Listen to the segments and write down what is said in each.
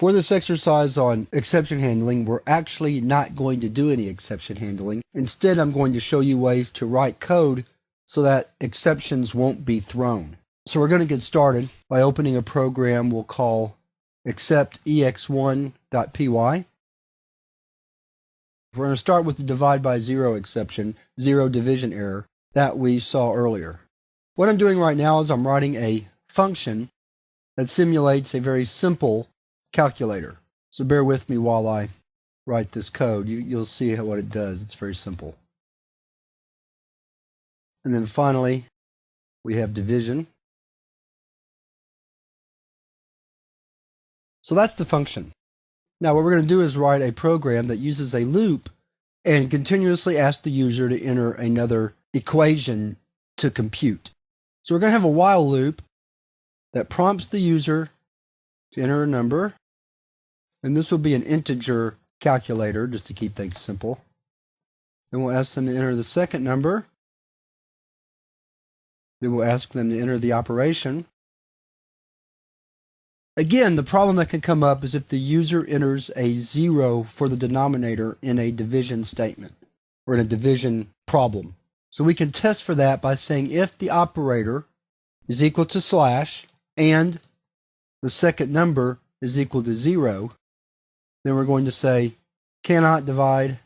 For this exercise on exception handling, we're actually not going to do any exception handling. Instead, I'm going to show you ways to write code so that exceptions won't be thrown. So we're going to get started by opening a program we'll call except.ex1.py. We're going to start with the divide by zero exception, zero division error, that we saw earlier. What I'm doing right now is I'm writing a function that simulates a very simple calculator. So bear with me while I write this code. You'll see what it does. It's very simple. And then finally, we have division. So that's the function. Now what we're going to do is write a program that uses a loop and continuously asks the user to enter another equation to compute. So we're going to have a while loop that prompts the user to enter a number. And this will be an integer calculator, just to keep things simple. Then we'll ask them to enter the second number. Then we'll ask them to enter the operation. Again, the problem that can come up is if the user enters a 0 for the denominator in a division statement or in a division problem. So we can test for that by saying if the operator is equal to slash and the second number is equal to 0, then we're going to say cannot divide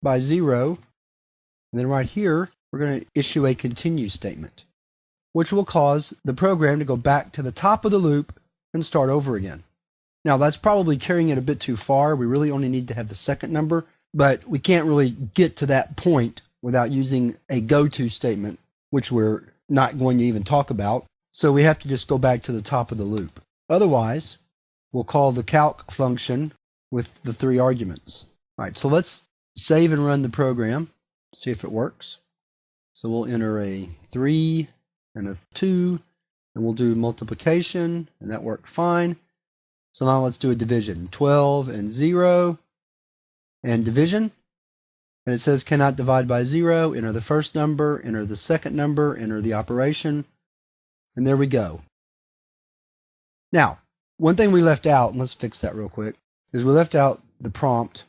by 0. And then right here, we're going to issue a continue statement, which will cause the program to go back to the top of the loop and start over again. Now that's probably carrying it a bit too far. We really only need to have the second number, but we can't really get to that point without using a goto statement, which we're not going to even talk about. So we have to just go back to the top of the loop. Otherwise, we'll call the calc function with the 3 arguments. All right, so let's save and run the program, see if it works. So we'll enter a 3 and a 2, and we'll do multiplication, and that worked fine. So now let's do a division. 12 and 0, and division. And it says cannot divide by 0. Enter the first number, enter the second number, enter the operation, and there we go. Now, one thing we left out, and let's fix that real quick, is we left out the prompt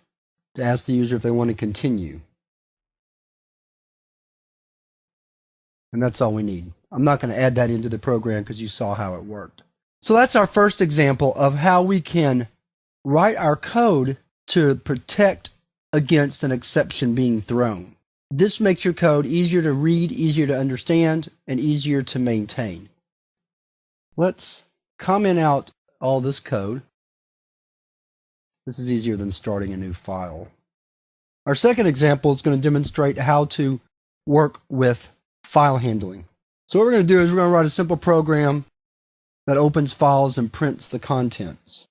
to ask the user if they want to continue. And that's all we need. I'm not going to add that into the program because you saw how it worked. So that's our first example of how we can write our code to protect against an exception being thrown. This makes your code easier to read, easier to understand, and easier to maintain. Let's comment out all this code. This is easier than starting a new file. Our second example is going to demonstrate how to work with file handling. So what we're going to do is we're going to write a simple program that opens files and prints the contents.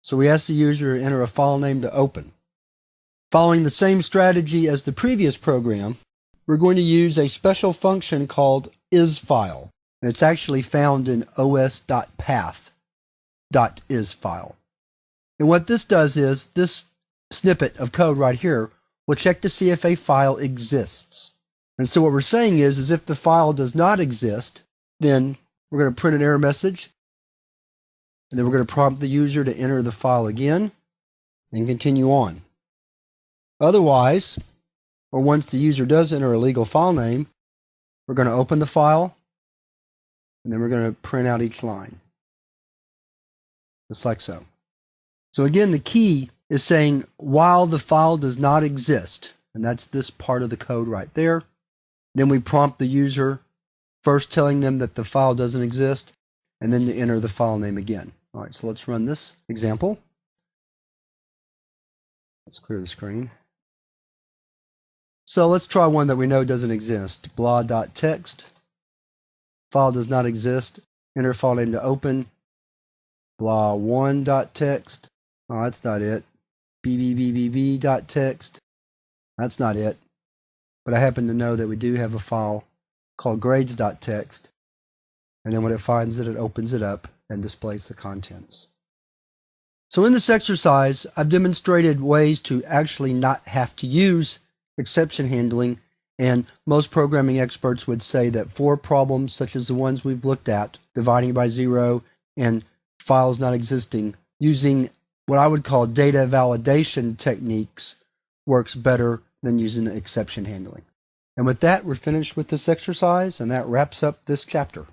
So we ask the user to enter a file name to open. Following the same strategy as the previous program, we're going to use a special function called isFile. And it's actually found in os.path.isFile. And what this does is, this snippet of code right here will check to see if a file exists. And so what we're saying is if the file does not exist, then we're going to print an error message, and then we're going to prompt the user to enter the file again, and continue on. Otherwise, or once the user does enter a legal file name, we're going to open the file, and then we're going to print out each line. Just like so. So again, the key is saying while the file does not exist, and that's this part of the code right there. Then we prompt the user, first telling them that the file doesn't exist, and then to enter the file name again. All right, so let's run this example. Let's clear the screen. So let's try one that we know doesn't exist. Blah.txt. File does not exist. Enter file name to open. Blah1.txt. Oh, that's not it. bbbb.txt. That's not it. But I happen to know that we do have a file called grades.txt. And then when it finds it opens it up and displays the contents. So in this exercise, I've demonstrated ways to actually not have to use exception handling, and most programming experts would say that for problems such as the ones we've looked at, dividing by 0 and files not existing, using what I would call data validation techniques works better than using exception handling. And with that, we're finished with this exercise, and that wraps up this chapter.